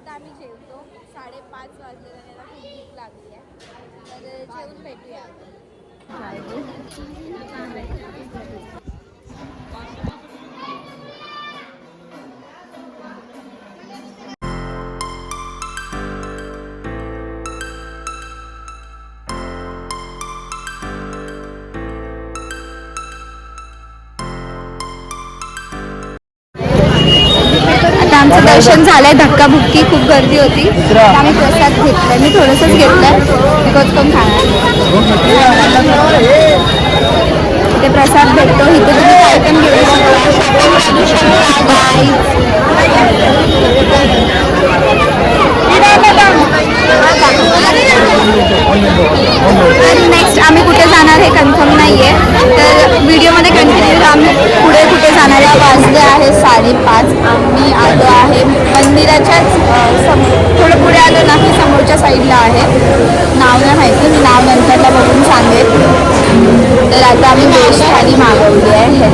आता आम्ही जेवतो. 5:30 वाजले आणि आता खूप भूक लागली आहे. तर जेवून भेटूया. आता आमचं दर्शन झालंय. धक्काबुक्की खूप गर्दी होती. आम्ही प्रसाद घेतलाय. मी थोडंसंच घेतलंय बिकॉज कोण खाणार. इथे प्रसाद भेटतो. इथे तुम्ही काय पण घेऊ तर नेक्स्ट आम्ही कुठे जाणार हे कन्फर्म नाही आहे. तर व्हिडिओमध्ये कंटिन्यू आम्ही पुढे कुठे जाणार आहे. वाजले आहे 5:30. आम्ही आलो आहे मंदिराच्याच थोडं पुढे आलो ना की समोरच्या साईडला आहे. नाव नाही माहिती, मी नाव नंतरला बघून सांगेल. तर आता आम्ही व्हेज थाली मागवली आहे.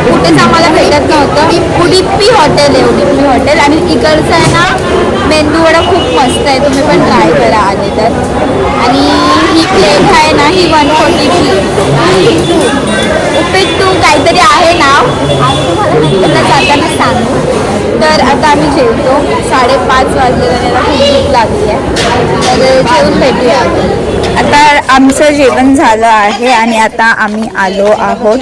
कुठेच आम्हाला भेटत नव्हतं. उडिप्पी हॉटेल आहे. उडिप्पी हॉटेल आणि इकडचं आहे ना मेंदूवडा खूप मस्त आहे. तुम्ही पण ट्राय करा आधी तर. आणि ही प्लेट आहे ना ही 140ची. उपिट्टू काहीतरी आहे नाव. आम्ही तुम्हाला जाताना सांगू. तर आता आम्ही जेवतो. 5:30 वाजले आणि आता खूप भूक लागली आहे. तर जेवून भेटूया. आता आमचं जेवण झालं आहे आणि आता आम्ही आलो आहोत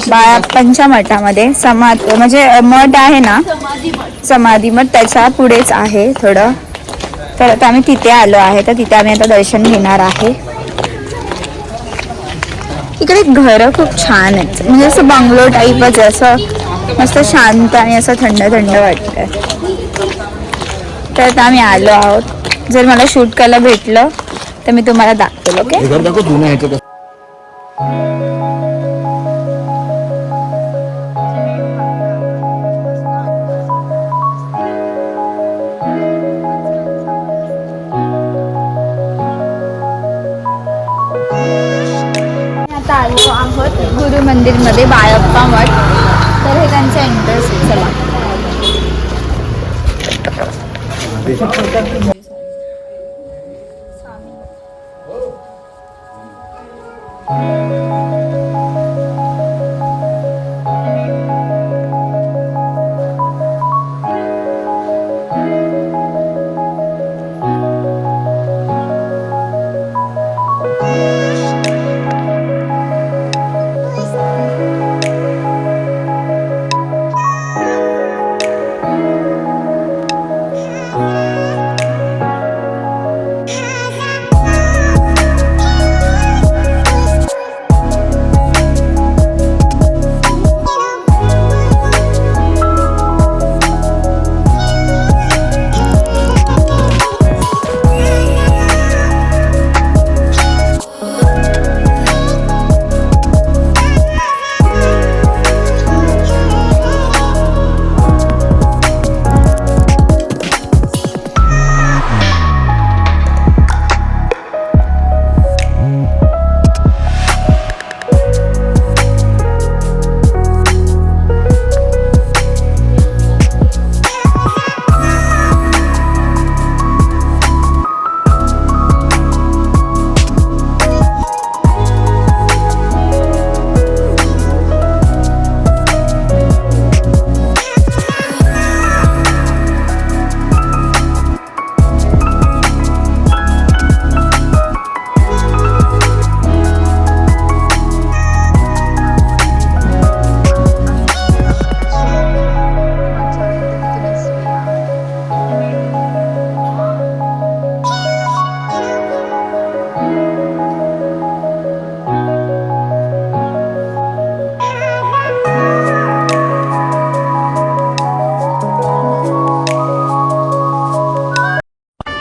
बाळाप्पांच्या मठामध्ये. म्हणजे मठ आहे ना समाधी मठ, त्याच्या पुढेच आहे थोडं. तर आता आम्ही तिथे आलो आहे. तर तिथे आम्ही आता दर्शन घेणार आहे. इकडे घरं खूप छान आहेत. म्हणजे असं बंगलो टाईपच आहे. असं मस्त शांत आणि असं थंड थंड वाटतंय. तर आता आम्ही आलो आहोत. जर मला शूट करायला भेटलं तर मी तुम्हाला दाखवेल. ओके. आता आलो आहोत गुरु मंदिरमध्ये बाळप्पा मठ. तर हे त्यांचं एंट्रन्स. चला.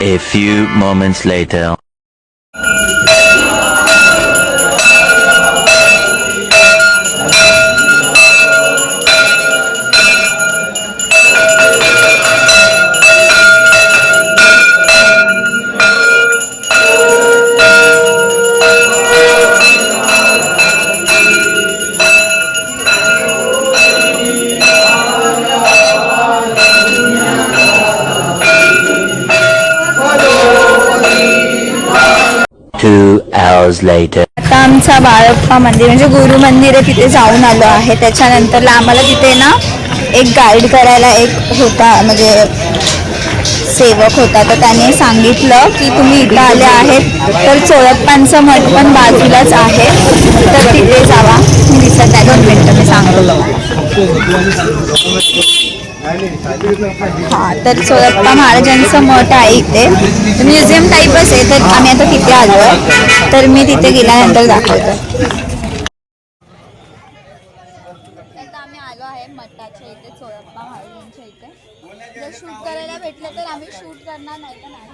A few moments later. hours later. आता आमचा बाळप्पा मंदिर म्हणजे गुरु मंदिर आहे तिथे जाऊन आलो आहे. त्याच्यानंतरला आम्हाला तिथे ना एक गाईड करायला एक होता म्हणजे सेवक होता, तर त्याने सांगितलं की तुम्ही इथं आले आहेत तर चोळप्पांचं मठ पण बाजूलाच आहे, तर तिथे जावा. मी दिसत आहे 2 मिनटं मी सांगतो. हां, तर चोळप्पा महाराजांचं मठ आहे इथे, म्युझियम टाईपच आहे. तर आम्ही आता तिथे आलो आहे, तर मी तिथे गेल्यानंतर दाखवतो. आता आम्ही आलो आहे मठाच्या इथे, चोळप्पा महाराजांच्या इथे. जर शूट करायला भेटलं तर आम्ही शूट करणार, नाही तर नाही.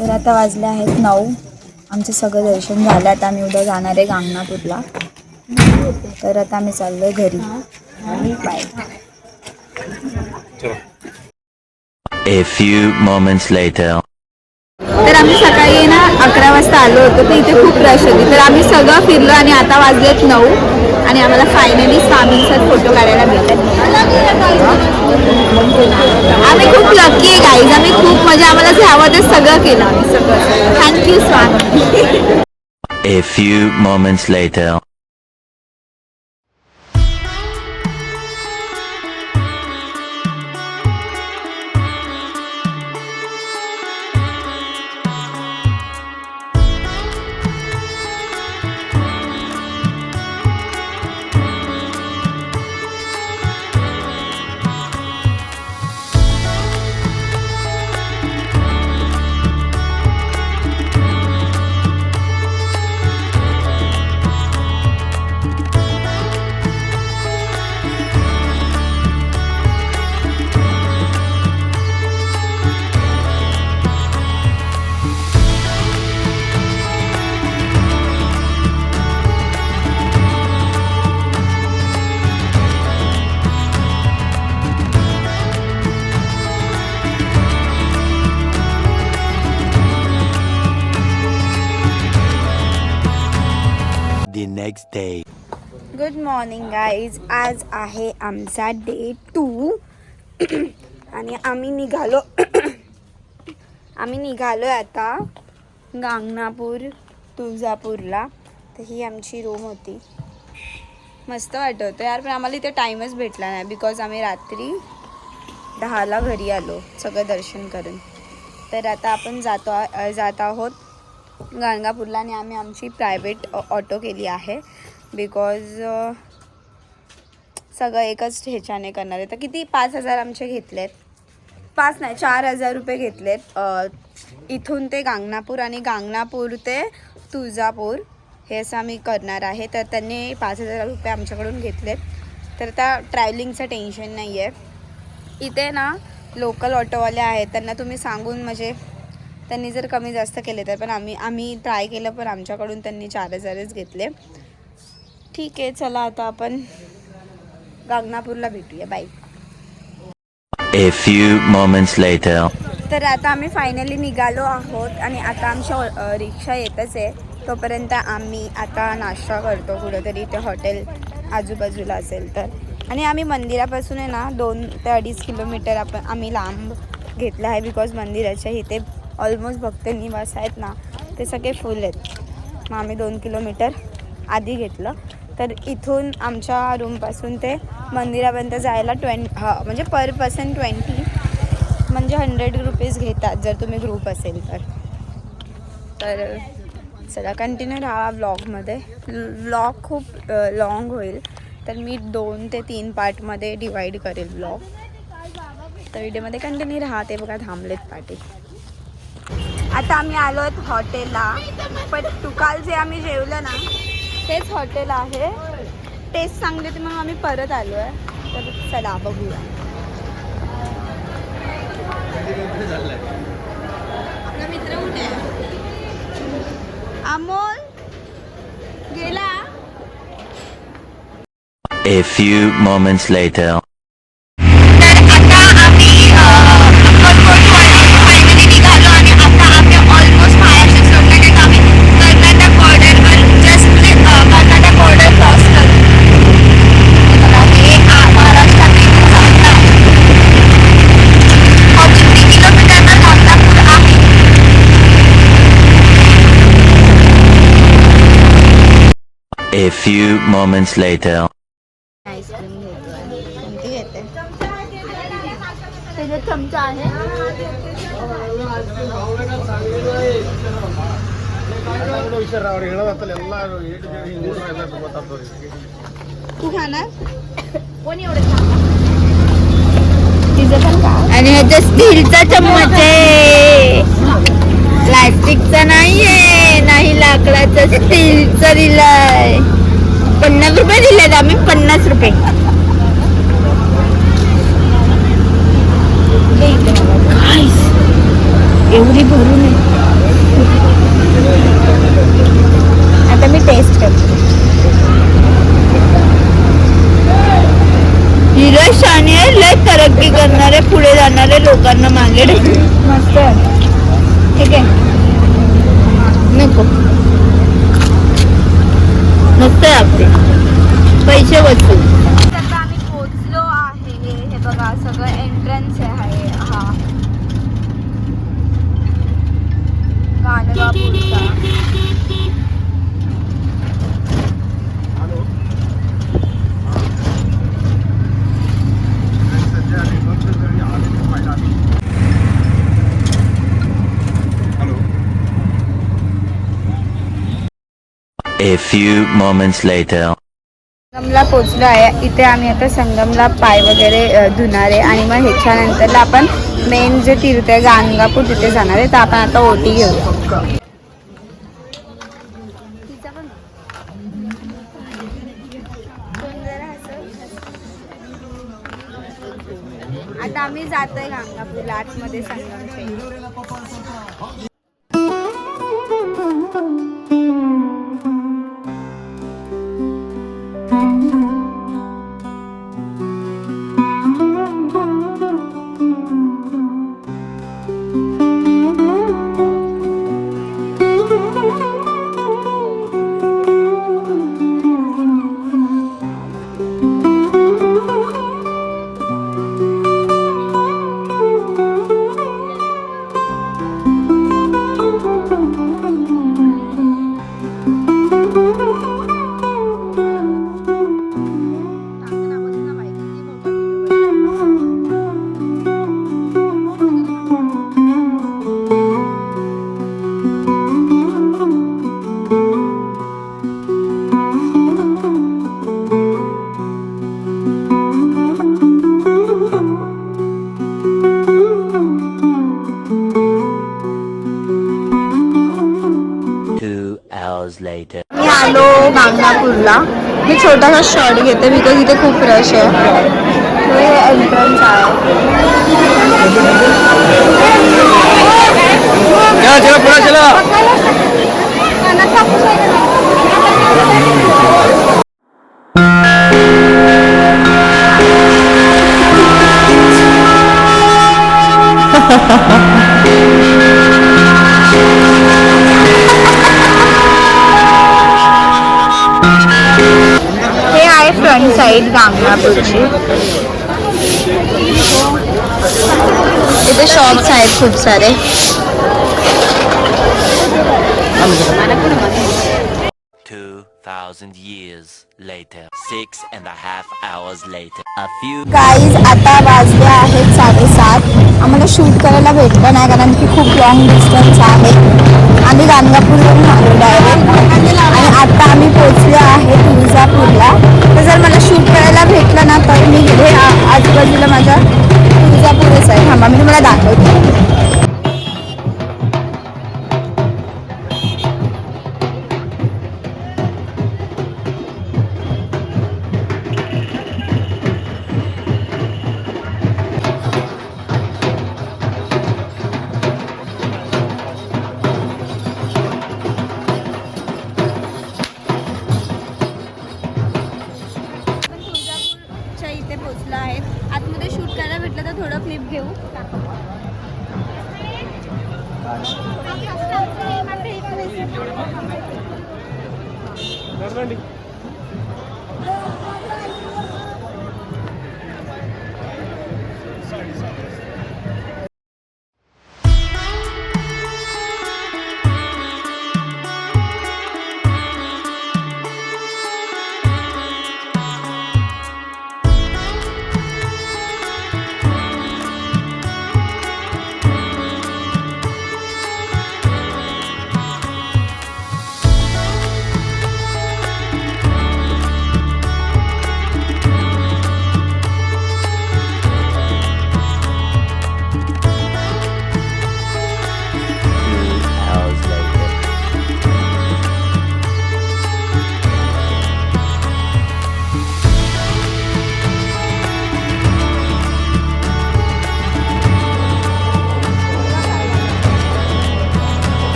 तर आता वाजले आहेत 9. आमचं सगळं दर्शन झालं. आता आम्ही उद्या जाणार आहे गांगनापूरला. तर आता आम्ही चाललोय घरी. Bye. A few moments later. तर आम्ही सकाळी ना 11 वाजता आलो होतो, तर इथे खूप रश होती. तर आम्ही सगळं फिरलो आणि आता वाजलेत 9 आणि आम्हाला फायनली स्वामींसोबत फोटो काढायला भेटले. आम्ही खूप लकी आहे गाईज. आम्ही खूप म्हणजे आम्हाला जे हवं ते सगळं केलं आम्ही सगळं. Thank you Swami. A few moments later. The next day. Good morning guys. आज आहे आमचा डे 2 आणि आम्ही निघालो आता गांगनापूर तुळजापूरला. तर ही आमची रूम होती. मस्त वाटत होतं यार, पण आम्हाला इथे टाईमच भेटला नाही बिकॉज आम्ही रात्री 10ला घरी आलो सगळं दर्शन करून. तर आता आपण जात आहोत गाणगापूरला आणि आम्ही आमची प्रायव्हेट ऑटो केली आहे बिकॉज सगळं एकच ह्याच्याने करणार आहे. तर किती 5,000 आमचे घेतलेत. 5 नाही 4,000 रुपये घेतलेत इथून ते गांगनापूर आणि गांगनापूर ते तुळजापूर हे असं आम्ही करणार आहे. तर त्यांनी 5,000 रुपये आमच्याकडून घेतलेत. तर आता ट्रॅव्हलिंगचं टेन्शन नाही आहे. इथे ना लोकल ऑटोवाले आहेत, त्यांना तुम्ही सांगून म्हणजे त्यांनी जर कमी जास्त केले तर, पण आम्ही ट्राय केलं पण आमच्याकडून त्यांनी 4,000च घेतले. ठीक आहे, चला आता आपण गांगनापूरला भेटूया. Bye. A few moments later. तर आता आम्ही फायनली निघालो आहोत आणि आता आमच्या रिक्षा येतच आहे. तोपर्यंत आम्ही आता नाश्ता करतो कुठंतरी, इथे हॉटेल आजूबाजूला असेल तर. आणि आम्ही मंदिरापासून आहे ना 2 ते 2.5 किलोमीटर आम्ही लांब घेतलं आहे, बिकॉज मंदिराच्या इथे ऑलमोस्ट भक्त निवास आहेत ना ते सगळे फुल आहेत. मग आम्ही 2 किलोमीटर आधी घेतलं. तर इथून आमच्या रूमपासून ते मंदिरापर्यंत जायला म्हणजे पर पर्सन 20 म्हणजे 100 रुपीज घेतात जर तुम्ही ग्रुप असेल तर चला कंटिन्यू राहा व्लॉगमध्ये. व्लॉग खूप लॉंग होईल तर मी 2 ते 3 पार्टमध्ये डिवाईड करेल व्लॉग. तर व्हिडिओमध्ये कंटिन्यू राहा. ते बघा थांबलेत पाठी. आता आम्ही आलो आहेत हॉटेलला, पण काल जे आम्ही जेवलं ना तेच हॉटेल आहे. टेस्ट चांगली होती मग आम्ही परत आलो आहे. तर चला बघूया. आपला मित्र कुठे आहे? अमोल गेला. A few moments later. तर आता आम्ही फायनली निघालो आणि आता आम्ही ऑलमोस्ट महाराष्ट्र सोडले. आम्ही कर्नाटक बॉर्डरवर जस्ट कर्नाटक बॉर्डर क्रॉस करतो. हे महाराष्ट्रात अजून 3 किलोमीटरवर गांगनापूर आहे. A few moments later. Ice cream घेतोय. कोणती घेते? त्याच्यात चमचा आहे. तू खाणार? कोणी एवढं आणि ह्याच्या स्टीलचा चम्मच आहे, प्लास्टिकचा नाहीये, नाही लाकडाचा, स्टीलचा दिलाय. 50 रुपये दिलेत आम्ही. 50 रुपये. एवढी भरून आहे. आता मी टेस्ट करते. हिराशाने लय तरक्की करणारे पुढे जाणारे लोकांना मागे मस्त ठीक आहे. नको मस्त लागते. पैसे वसूल. आता आम्ही पोचलो आहे. हे बघा सगळं एंट्रन्स आहे. हा गाणगापूरचा. A few moments later. संगमला पोचलो आहे. इथे आम्ही आता संगमला पाय वगैरे धुणार आहे आणि मग ह्याच्यानंतरला आपण मेन जे तीर्थ आहे गाणगापूर तिथे जाणार आहे. तर आपण आता ओटी घेऊया. आता आम्ही जातोय गाणगापूरला आतमध्ये संगमच्या. later. मी आलो गांगनापूरला. मी छोटासा शॉर्ट घेते बिकॉज इथे खूप रश आहे. हे एंट्रन्स आहे. साईड गांगणापूरची. इथे शॉप्स आहेत खूप सारे. 2,000 years later. 6.5 hours later. A few. Guys आता वाजले आहेत 7:30. आम्हाला शूट करायला भेटलं नाही कारण की खूप लॉंग डिस्टन्स आहे. आम्ही गाणगापूरवरून आलो डायरेक्ट आणि आता आम्ही पोचलो आहे तुळजापूरला. तर जर मला शूट करायला भेटलं ना तर मी इथे आजूबाजूला माझ्या तुळजापूरच आहे. थांबा मी तुम्हाला दाखवते. इथे पोचलो आहे. आतमध्ये शूट करायला भेटलं तर थोडं क्लिप घेऊ.